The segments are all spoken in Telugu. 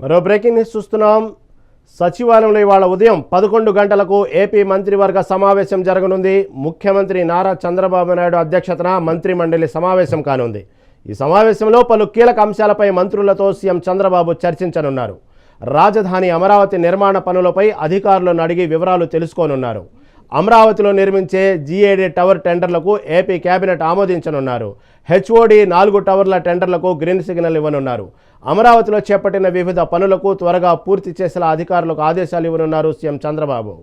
మరో బ్రేకింగ్ న్యూస్ చూస్తున్నాం. సచివాలయంలో ఇవాళ ఉదయం 11 గంటలకు ఏపీ మంత్రివర్గ సమావేశం జరగనుంది. ముఖ్యమంత్రి నారా చంద్రబాబు నాయుడు అధ్యక్షతన మంత్రి మండలి సమావేశం కానుంది. ఈ సమావేశంలో పలు కీలక అంశాలపై మంత్రులతో సీఎం చంద్రబాబు చర్చించనున్నారు. రాజధాని అమరావతి నిర్మాణ పనులపై అధికారులను అడిగి వివరాలు తెలుసుకోనున్నారు. అమరావతిలో నిర్మించే జీఏడీ టవర్ టెండర్లకు ఏపీ కేబినెట్ ఆమోదించనున్నారు. హెచ్ఓడి 4 టవర్ల టెండర్లకు గ్రీన్ సిగ్నల్ ఇవ్వనున్నారు. అమరావతిలో చేపట్టిన వివిధ పనులకు త్వరగా పూర్తి చేసేలా అధికారులకు ఆదేశాలు ఇవ్వనున్నారు సీఎం చంద్రబాబు.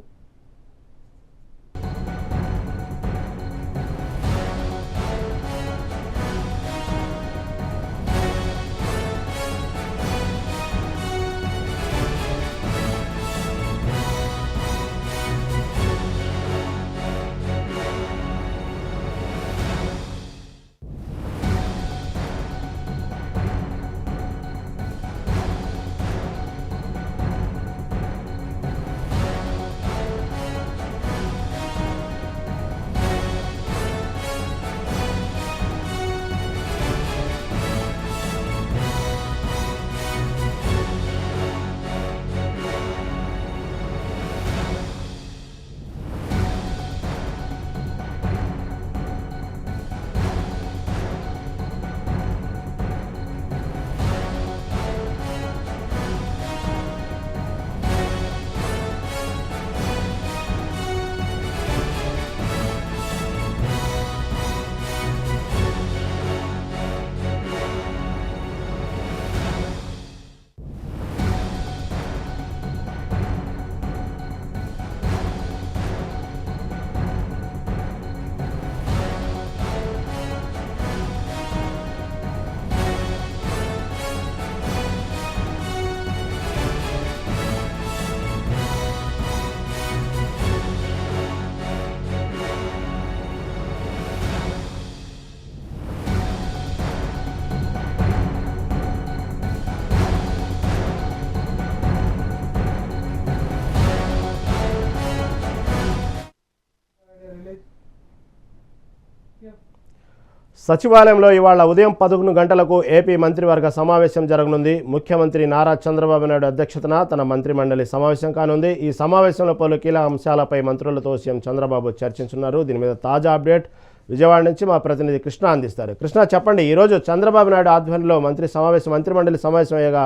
సచివాలయంలో ఇవాళ ఉదయం 11 గంటలకు ఏపీ మంత్రివర్గ సమావేశం జరగనుంది. ముఖ్యమంత్రి నారా చంద్రబాబు నాయుడు అధ్యక్షతన తన మంత్రి మండలి సమావేశం కానుంది. ఈ సమావేశంలో పలు కీలక అంశాలపై మంత్రులతో సీఎం చంద్రబాబు చర్చించున్నారు. దీని మీద తాజా అప్డేట్ విజయవాడ నుంచి మా ప్రతినిధి కృష్ణ అందిస్తారు. కృష్ణ, చెప్పండి, ఈరోజు చంద్రబాబు నాయుడు ఆధ్వర్యంలో మంత్రి మండలి సమావేశం అయ్యేగా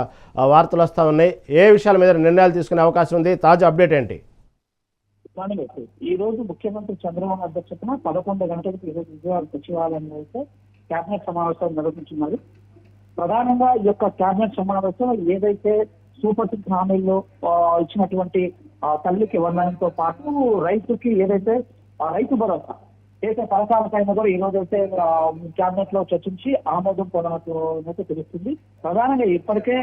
వార్తలు వస్తూ ఉన్నాయి. ఏ విషయాల మీద నిర్ణయాలు తీసుకునే అవకాశం ఉంది? తాజా అప్డేట్ ఏంటి? ఈ రోజు ముఖ్యమంత్రి చంద్రబాబు అధ్యక్షతన 11 గంటలకు ఈరోజు విజయవాడ సచివాలయంలో అయితే కేబినెట్ సమావేశం నిర్వహించున్నారు. ప్రధానంగా ఈ యొక్క కేబినెట్ సమావేశం ఏదైతే సూపర్ సిక్స్ హామీల్లో ఇచ్చినటువంటి తల్లికి వందనంతో పాటు రైతుకి ఏదైతే రైతు భరోసా చేసే పథకాలపైన కూడా ఈ రోజు అయితే కేబినెట్ లో చర్చించి ఆమోదం పొందనట్టు తెలుస్తుంది. ప్రధానంగా ఇప్పటికే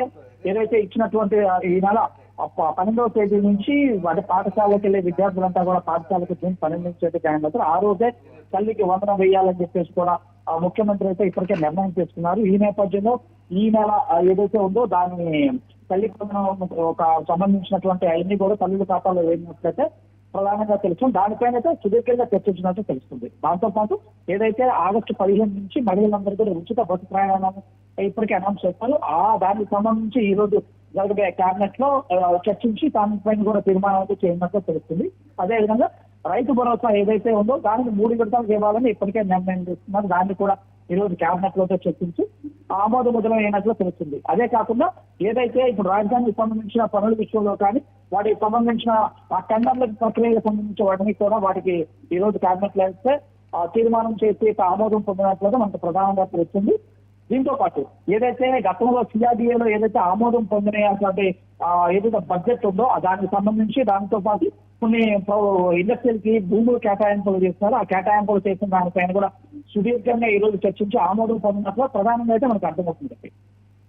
ఏదైతే ఇచ్చినటువంటి ఈ నెల 12వ తేదీ నుంచి వాటి పాఠశాలకు వెళ్ళే విద్యార్థులంతా కూడా పాఠశాలకు జూన్ 12 నుంచి జాయిన్ అవుతారు. ఆ రోజే తల్లికి వందనం వేయాలని చెప్పేసి కూడా ముఖ్యమంత్రి అయితే ఇప్పటికే నిర్ణయం చేసుకున్నారు. ఈ నేపథ్యంలో ఈ నెల ఏదైతే ఉందో దాన్ని తల్లికి వందనం ఒక సంబంధించినటువంటి అన్ని కూడా తల్లుల ఖాతాలో వేసినట్లయితే ప్రధానంగా తెలుసు. దానిపైన అయితే సుదీర్ఘంగా చర్చించినట్టు తెలుస్తుంది. దాంతో పాటు ఏదైతే ఆగస్టు 15 నుంచి మహిళలందరూ కూడా ఉచిత బస్సు ప్రయాణం ఇప్పటికే అనౌన్స్ చేస్తారు. దానికి సంబంధించి ఈ రోజు జరిగే కేబినెట్ లో చర్చించి దానిపైన కూడా తీర్మానం అయితే చేయనట్టు తెలుస్తుంది. అదేవిధంగా రైతు భరోసా ఏదైతే ఉందో దానికి 3 విడతలు ఇవ్వాలని ఇప్పటికే నిర్ణయం చేస్తున్నారు. దాన్ని కూడా ఈ రోజు కేబినెట్ లో చర్చించి ఆమోద ముద్ర అయినట్లు తెలుస్తుంది. అదే కాకుండా ఏదైతే ఇప్పుడు రాజధానికి సంబంధించిన పనుల విషయంలో కానీ వాటికి సంబంధించిన ఆ టెండర్ల ప్రక్రియకు సంబంధించిన వాటిని కూడా వాటికి ఈ రోజు కేబినెట్ లో అయితే తీర్మానం చేసి ఆమోదం పొందినట్లుగా మనకు ప్రధానంగా తెలుస్తుంది. దీంతో పాటు ఏదైతే గతంలో సిఆర్డీఏలో ఏదైతే ఆమోదం పొందినటువంటి ఏదైతే బడ్జెట్ ఉందో దానికి సంబంధించి దాంతో పాటు కొన్ని ఇండస్ట్రియల్ కి భూములు కేటాయింపులు చేస్తున్నారు. ఆ కేటాయింపులు చేసిన దానిపైన కూడా సుదీర్ఘంగా ఈ రోజు చర్చించి ఆమోదం పొందినట్లు ప్రధానంగా అయితే మనకు అర్థమవుతుంది.